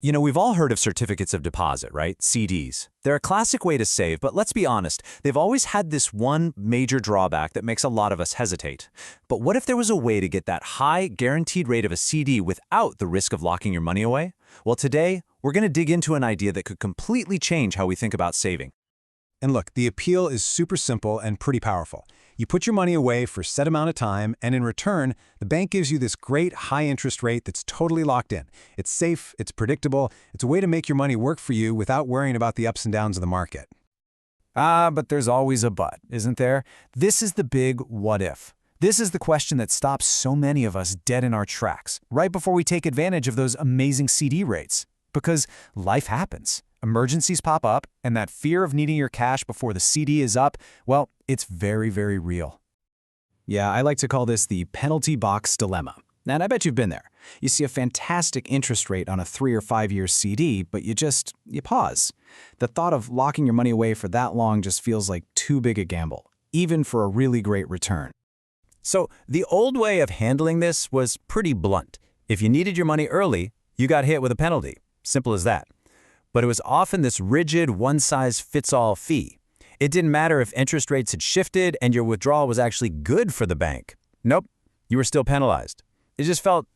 We've all heard of certificates of deposit, right? CDs. They're a classic way to save, but let's be honest, they've always had this one major drawback that makes a lot of us hesitate. But what if there was a way to get that high, guaranteed rate of a CD without the risk of locking your money away? Well, today, we're going to dig into an idea that could completely change how we think about saving. And look, the appeal is super simple and pretty powerful. You put your money away for a set amount of time, and in return, the bank gives you this great high interest rate that's totally locked in. It's safe, it's predictable, it's a way to make your money work for you without worrying about the ups and downs of the market. But there's always a but, isn't there? This is the big what if. This is the question that stops so many of us dead in our tracks, right before we take advantage of those amazing CD rates. Because life happens. Emergencies pop up, and that fear of needing your cash before the CD is up, well, it's very, very real. Yeah, I like to call this the penalty box dilemma. And I bet you've been there. You see a fantastic interest rate on a 3 or 5 year CD, but you pause. The thought of locking your money away for that long just feels like too big a gamble, even for a really great return. So the old way of handling this was pretty blunt. If you needed your money early, you got hit with a penalty. Simple as that. But it was often this rigid, one-size-fits-all fee. It didn't matter if interest rates had shifted and your withdrawal was actually good for the bank. Nope, you were still penalized. It just felt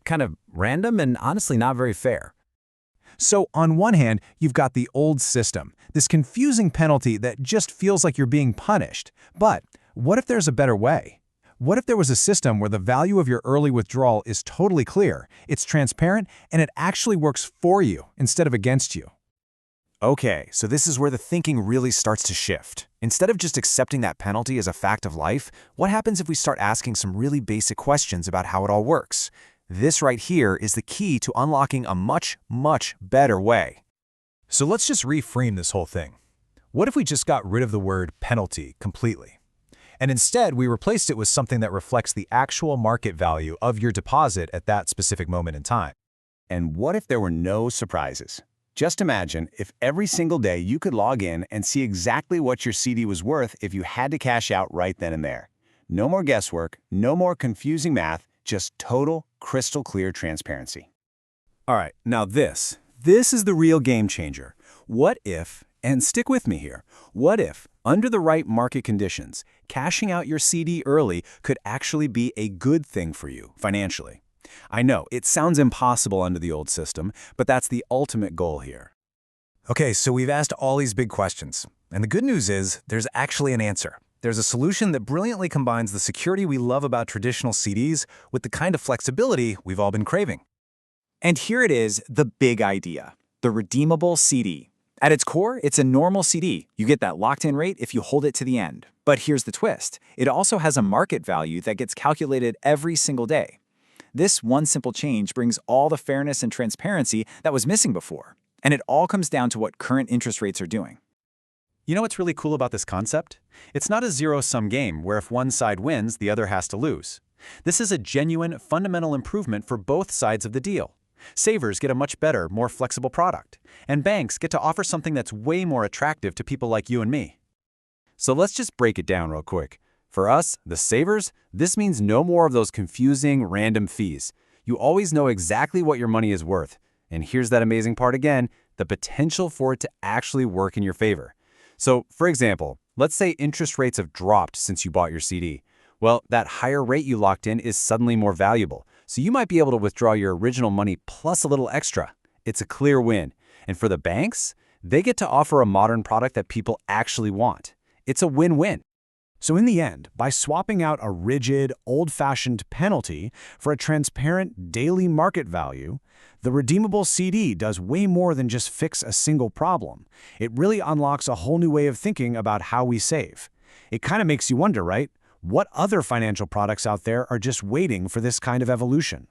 kind of random and honestly not very fair. So on one hand, you've got the old system, this confusing penalty that just feels like you're being punished. But what if there's a better way? What if there was a system where the value of your early withdrawal is totally clear, it's transparent, and it actually works for you instead of against you? Okay, so this is where the thinking really starts to shift. Instead of just accepting that penalty as a fact of life, what happens if we start asking some really basic questions about how it all works? This right here is the key to unlocking a much, much better way. So let's just reframe this whole thing. What if we just got rid of the word penalty completely? And instead, we replaced it with something that reflects the actual market value of your deposit at that specific moment in time. And what if there were no surprises? Just imagine if every single day you could log in and see exactly what your CD was worth if you had to cash out right then and there. No more guesswork, no more confusing math, just total, crystal clear transparency. All right, now this is the real game changer. What if, and stick with me here, what if, under the right market conditions, cashing out your CD early could actually be a good thing for you financially? I know, it sounds impossible under the old system, but that's the ultimate goal here. Okay, so we've asked all these big questions. And the good news is there's actually an answer. There's a solution that brilliantly combines the security we love about traditional CDs with the kind of flexibility we've all been craving. And here it is, the big idea, the Redeemable CD. At its core, it's a normal CD. You get that locked-in rate if you hold it to the end. But here's the twist. It also has a market value that gets calculated every single day. This one simple change brings all the fairness and transparency that was missing before. And it all comes down to what current interest rates are doing. You know what's really cool about this concept? It's not a zero-sum game where if one side wins, the other has to lose. This is a genuine, fundamental improvement for both sides of the deal. Savers get a much better, more flexible product, and banks get to offer something that's way more attractive to people like you and me. So let's just break it down real quick. For us, the savers, this means no more of those confusing, random fees. You always know exactly what your money is worth. And here's that amazing part again, the potential for it to actually work in your favor. So, for example, let's say interest rates have dropped since you bought your CD. Well, that higher rate you locked in is suddenly more valuable. So you might be able to withdraw your original money plus a little extra. It's a clear win. And for the banks, they get to offer a modern product that people actually want. It's a win-win. So in the end, by swapping out a rigid, old-fashioned penalty for a transparent daily market value, the Redeemable CD does way more than just fix a single problem. It really unlocks a whole new way of thinking about how we save. It kind of makes you wonder, right? What other financial products out there are just waiting for this kind of evolution?